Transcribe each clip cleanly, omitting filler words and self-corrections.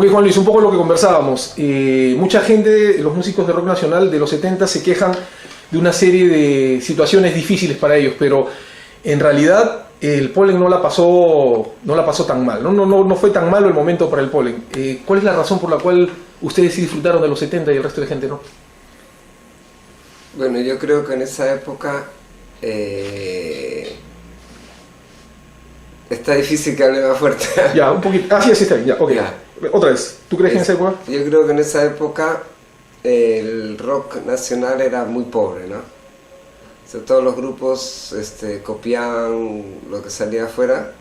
Oye, Juan Luis, un poco lo que conversábamos. Mucha gente, los músicos de rock nacional de los 70 se quejan de una serie de situaciones difíciles para ellos, pero en realidad el Polen no la pasó tan mal. No fue tan malo el momento para el Polen. ¿Cuál es la razón por la cual ustedes sí disfrutaron de los 70 y el resto de gente no? Bueno, yo creo que en esa época está difícil que hable más fuerte. Ya, un poquito. Ah, sí, está bien. Ya, ok. Ya. Otra vez. ¿Tú crees que en esa época? Yo creo que en esa época el rock nacional era muy pobre, ¿no? O sea, todos los grupos copiaban lo que salía afuera,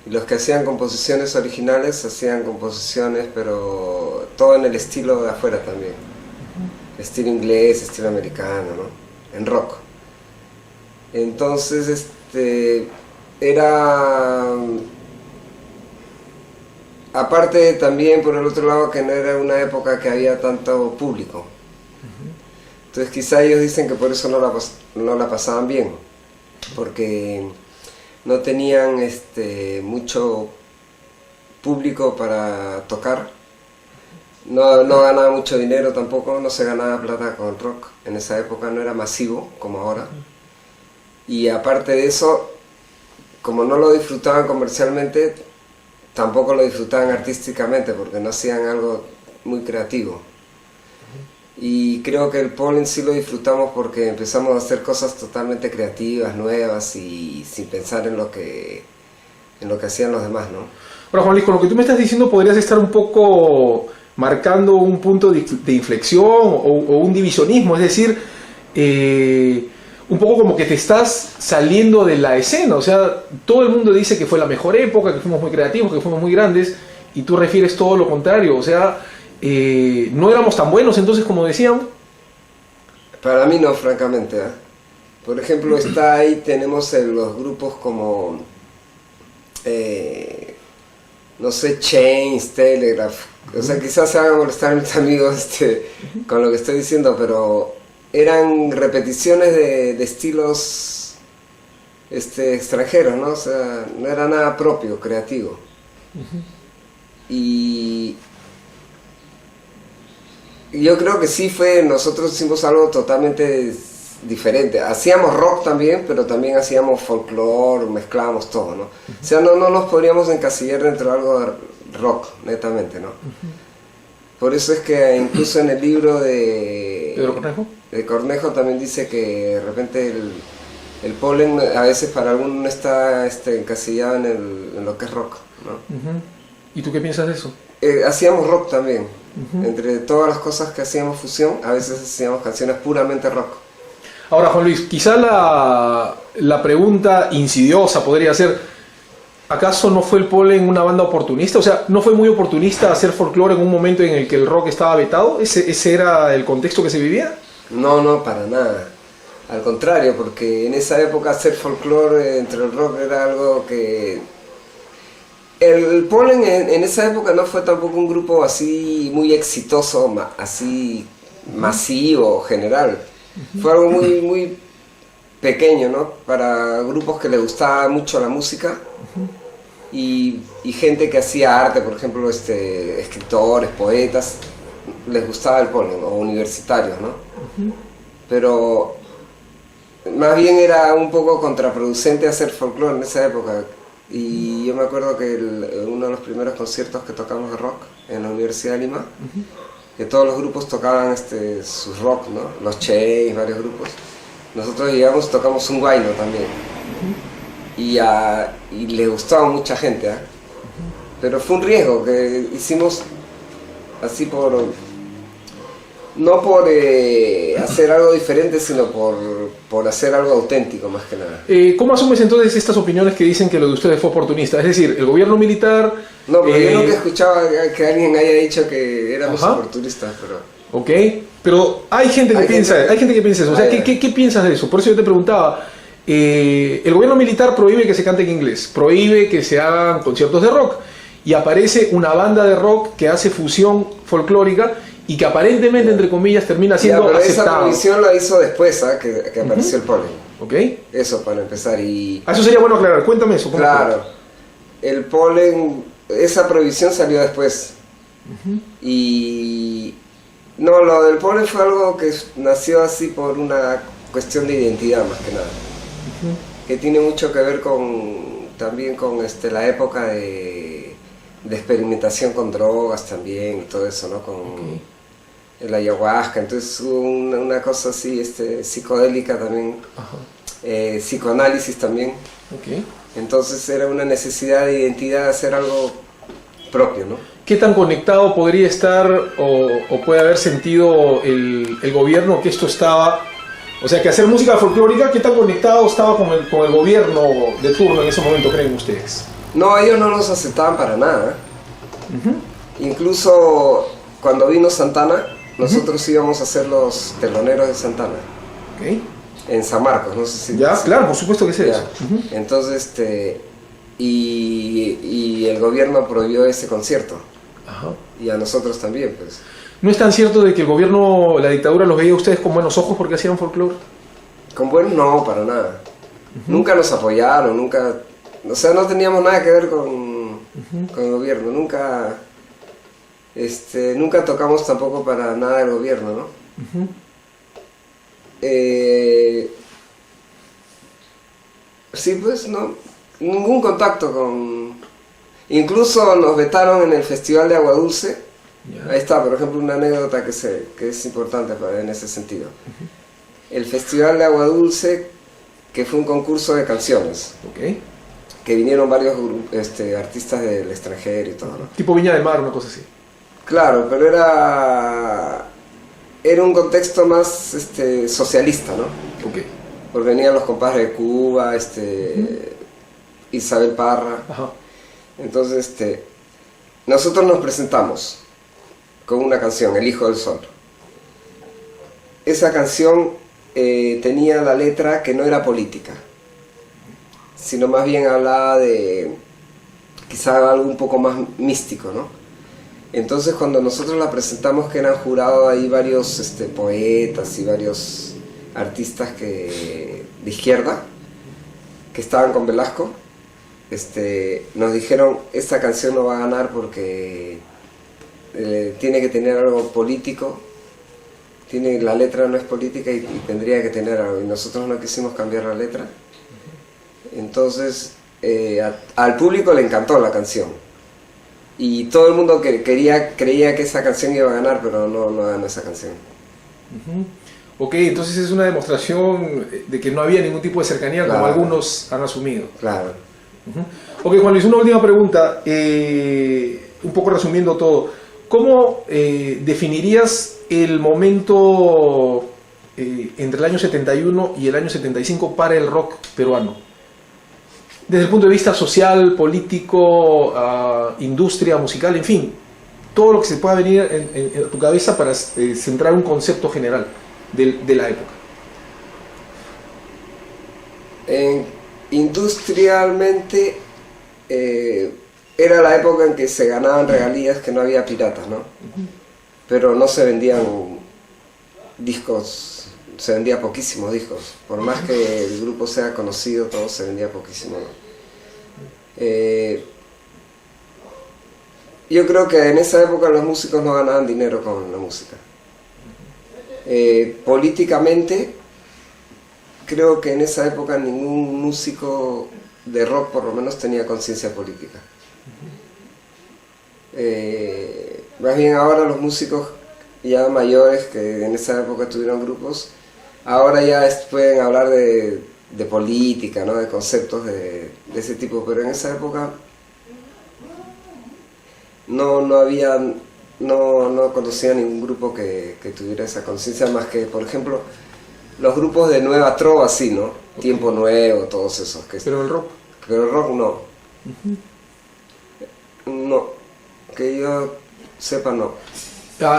y los que hacían composiciones originales hacían composiciones, pero todo en el estilo de afuera también. Estilo inglés, estilo americano, ¿no? En rock. Entonces, era... Aparte también, por el otro lado, que no era una época que había tanto público. Entonces quizá ellos dicen que por eso no la pasaban bien, porque no tenían mucho público para tocar, no ganaba mucho dinero tampoco, no se ganaba plata con el rock, en esa época no era masivo como ahora, y aparte de eso, como no lo disfrutaban comercialmente, tampoco lo disfrutaban artísticamente, porque no hacían algo muy creativo. Y creo que el Polen sí lo disfrutamos porque empezamos a hacer cosas totalmente creativas, nuevas y sin pensar en lo que hacían los demás, ¿no? Ahora, Juan Luis, con lo que tú me estás diciendo podrías estar un poco marcando un punto de inflexión o un divisionismo, es decir, un poco como que te estás saliendo de la escena, o sea, todo el mundo dice que fue la mejor época, que fuimos muy creativos, que fuimos muy grandes, y tú refieres todo lo contrario, o sea, no éramos tan buenos entonces como decían. Para mí no, francamente, ¿eh? Por ejemplo, está ahí, tenemos los grupos como, no sé, Chains, Telegraph, o sea, quizás se hagan molestar mis amigos con lo que estoy diciendo, pero eran repeticiones de estilos extranjeros, ¿no? O sea, no era nada propio, creativo. Y yo creo que sí nosotros hicimos algo totalmente diferente. Hacíamos rock también, pero también hacíamos folclore, mezclábamos todo, ¿no? O sea, no nos podríamos encasillar dentro de algo de rock, netamente, ¿no? Por eso es que incluso en el libro de Cornejo también dice que de repente el Polen a veces para alguno está encasillado en lo que es rock, ¿no? ¿Y tú qué piensas de eso? Hacíamos rock también. Entre todas las cosas que hacíamos fusión, a veces hacíamos canciones puramente rock. Ahora, Juan Luis, quizá la pregunta insidiosa podría ser, ¿acaso no fue el Polen una banda oportunista? O sea, ¿no fue muy oportunista hacer folclore en un momento en el que el rock estaba vetado? ¿Ese era el contexto que se vivía? No, para nada. Al contrario, porque en esa época hacer folclore entre el rock era algo que... El Polen en esa época no fue tampoco un grupo así muy exitoso, así masivo, general. Fue algo muy, muy pequeño, ¿no? Para grupos que les gustaba mucho la música y gente que hacía arte, por ejemplo, escritores, poetas, les gustaba el Polen, o universitarios, ¿no? Pero más bien era un poco contraproducente hacer folclore en esa época. Y yo me acuerdo que uno de los primeros conciertos que tocamos de rock en la Universidad de Lima, que todos los grupos tocaban sus rock, ¿no? Los Chains, varios grupos. Nosotros llegamos y tocamos un guayno también. Y le gustaba a mucha gente, ¿eh? Pero fue un riesgo que hicimos así no por hacer algo diferente, sino por hacer algo auténtico más que nada. ¿Cómo asumes entonces estas opiniones que dicen que lo de ustedes fue oportunista? Es decir, el gobierno militar... No, pero yo nunca escuchaba que alguien haya dicho que éramos oportunistas, pero... Ok, pero hay gente que piensa eso. O sea, ¿qué piensas de eso? Por eso yo te preguntaba, el gobierno militar prohíbe que se cante en inglés, prohíbe que se hagan conciertos de rock, y aparece una banda de rock que hace fusión folclórica y que aparentemente, entre comillas, termina siendo pero aceptado. Esa prohibición la hizo después, que apareció el Polen. Ok. Eso, para empezar. Eso sería bueno aclarar. Cuéntame eso. Claro. El Polen, esa prohibición salió después. Y no, lo del Polen fue algo que nació así por una cuestión de identidad más que nada, que tiene mucho que ver también con la época de experimentación con drogas también y todo eso, ¿no? Con el ayahuasca, entonces hubo una cosa así psicodélica también, psicoanálisis también. Entonces era una necesidad de identidad, de hacer algo propio, ¿no? ¿Qué tan conectado podría estar o puede haber sentido el gobierno que esto estaba? O sea, que hacer música folclórica, ¿qué tan conectado estaba con el gobierno de turno en ese momento, creen ustedes? No, ellos no nos aceptaban para nada. Incluso cuando vino Santana, nosotros íbamos a ser los teloneros de Santana. En San Marcos, no sé si... Ya, claro, por supuesto que es eso. Entonces, y el gobierno prohibió ese concierto. Y a nosotros también, pues. ¿No es tan cierto de que el gobierno, la dictadura, los veía a ustedes con buenos ojos porque hacían folclore? Con buenos no, para nada. Nunca nos apoyaron, nunca... O sea, no teníamos nada que ver con el gobierno, nunca... nunca tocamos tampoco para nada del gobierno, ¿no? Sí, pues no, ningún contacto con... Incluso nos vetaron en el Festival de Agua Dulce. Ahí está, por ejemplo, una anécdota que es importante en ese sentido. El Festival de Agua Dulce, que fue un concurso de canciones, que vinieron varios artistas del extranjero y todo, ¿no? Tipo Viña del Mar, una cosa así. Claro, pero era un contexto más socialista, ¿no? Porque venían los compadres de Cuba, Isabel Parra. Entonces, nosotros nos presentamos con una canción, El Hijo del Sol. Esa canción tenía la letra que no era política, sino más bien hablaba de quizá algo un poco más místico, ¿no? Entonces cuando nosotros la presentamos, que eran jurados ahí varios poetas y varios artistas de izquierda que estaban con Velasco, nos dijeron: esta canción no va a ganar porque tiene que tener algo político, la letra no es política y tendría que tener algo, y nosotros no quisimos cambiar la letra. Entonces al público le encantó la canción y todo el mundo creía que esa canción iba a ganar, pero no ganó esa canción. Ok, entonces es una demostración de que no había ningún tipo de cercanía, como algunos han asumido. Claro. Ok, Juan Luis, una última pregunta, un poco resumiendo todo. ¿Cómo definirías el momento entre el año 71 y el año 75 para el rock peruano? Desde el punto de vista social, político, industria, musical, en fin, todo lo que se pueda venir en tu cabeza para centrar un concepto general de la época. Industrialmente era la época en que se ganaban regalías, que no había piratas, ¿no? Pero no se vendían discos, se vendía poquísimos discos. Por más que el grupo sea conocido, todo se vendía poquísimo, ¿no? Yo creo que en esa época los músicos no ganaban dinero con la música. Políticamente, creo que en esa época ningún músico de rock por lo menos tenía conciencia política. Más bien ahora los músicos ya mayores que en esa época tuvieron grupos, ahora ya pueden hablar de política, ¿no? De conceptos de ese tipo, pero en esa época no conocía ningún grupo que tuviera esa conciencia, más que, por ejemplo, los grupos de Nueva Trova, sí, ¿no? Tiempo Nuevo, todos esos. Pero el rock. Pero el rock no. No, que yo sepa, no.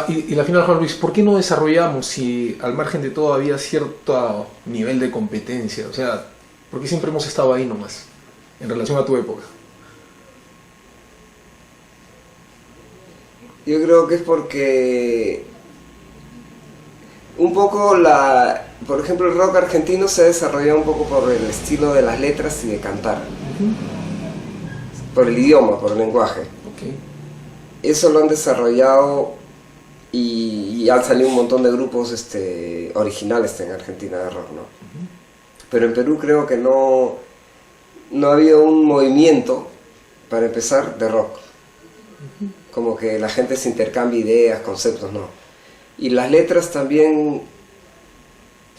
Y la final, Juan Luis, ¿por qué no desarrollamos, si al margen de todo había cierto nivel de competencia? O sea, ¿por qué siempre hemos estado ahí nomás, en relación a tu época? Yo creo que es porque un poco por ejemplo, el rock argentino se ha desarrollado un poco por el estilo de las letras y de cantar, por el idioma, por el lenguaje. eso lo han desarrollado y han salido un montón de grupos originales en Argentina de rock, ¿no? Pero en Perú creo que no ha habido un movimiento, para empezar, de rock. Como que la gente se intercambia ideas, conceptos, no. Y las letras también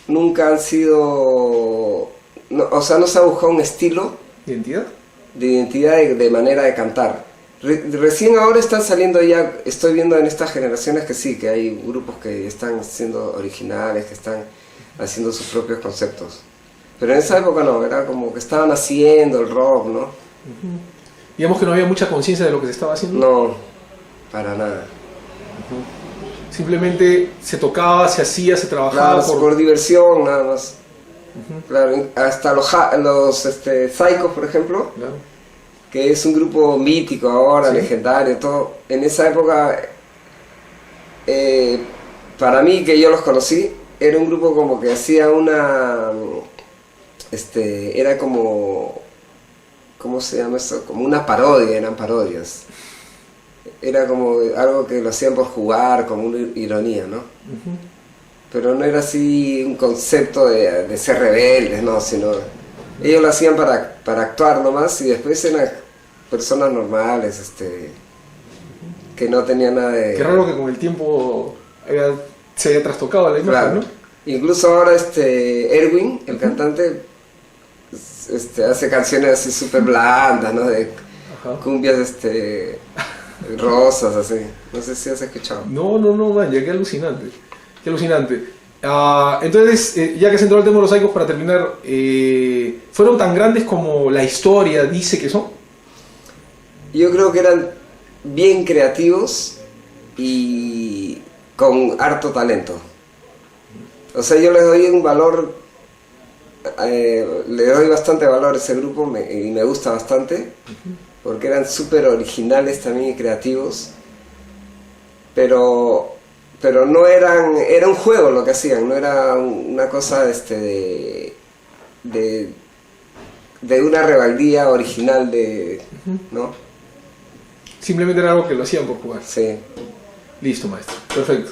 nunca han sido... No, o sea, no se ha buscado un estilo... ¿Identidad? De identidad, de manera de cantar. Recién ahora están saliendo ya, estoy viendo en estas generaciones que sí, que hay grupos que están siendo originales, que están haciendo sus propios conceptos. Pero en esa época no, era como que estaban haciendo el rock, ¿no? Digamos que no había mucha conciencia de lo que se estaba haciendo. No, para nada. Simplemente se tocaba, se hacía, se trabajaba Claro, por diversión nada más. Claro, hasta los Psychos, por ejemplo, Claro. que es un grupo mítico ahora, Sí. legendario, todo. En esa época, para mí, que yo los conocí, era un grupo como que hacía una... era como... ¿Cómo se llama eso? Como una parodia, eran parodias. Era como algo que lo hacían por jugar, como una ironía, ¿no? Pero no era así un concepto de ser rebeldes, no, sino... Ellos lo hacían para actuar nomás y después eran personas normales, que no tenían nada de... Qué raro que con el tiempo se haya trastocado la imagen, Claro. ¿no? Incluso ahora Erwin, el cantante, hace canciones así súper blandas, ¿no? De Ajá. cumbias rosas, así. No sé si has escuchado. No, man, ya qué alucinante. Qué alucinante. Entonces, ya que se entró el tema de los Psychos, para terminar, ¿fueron tan grandes como la historia dice que son? Yo creo que eran bien creativos y con harto talento. O sea, yo les doy un valor, le doy bastante valor a ese grupo y me gusta bastante, porque eran súper originales también y creativos, pero no era un juego lo que hacían, no era una cosa de una rebeldía original ¿no? Simplemente era algo que lo hacían por jugar. Sí. Listo, maestro. Perfecto.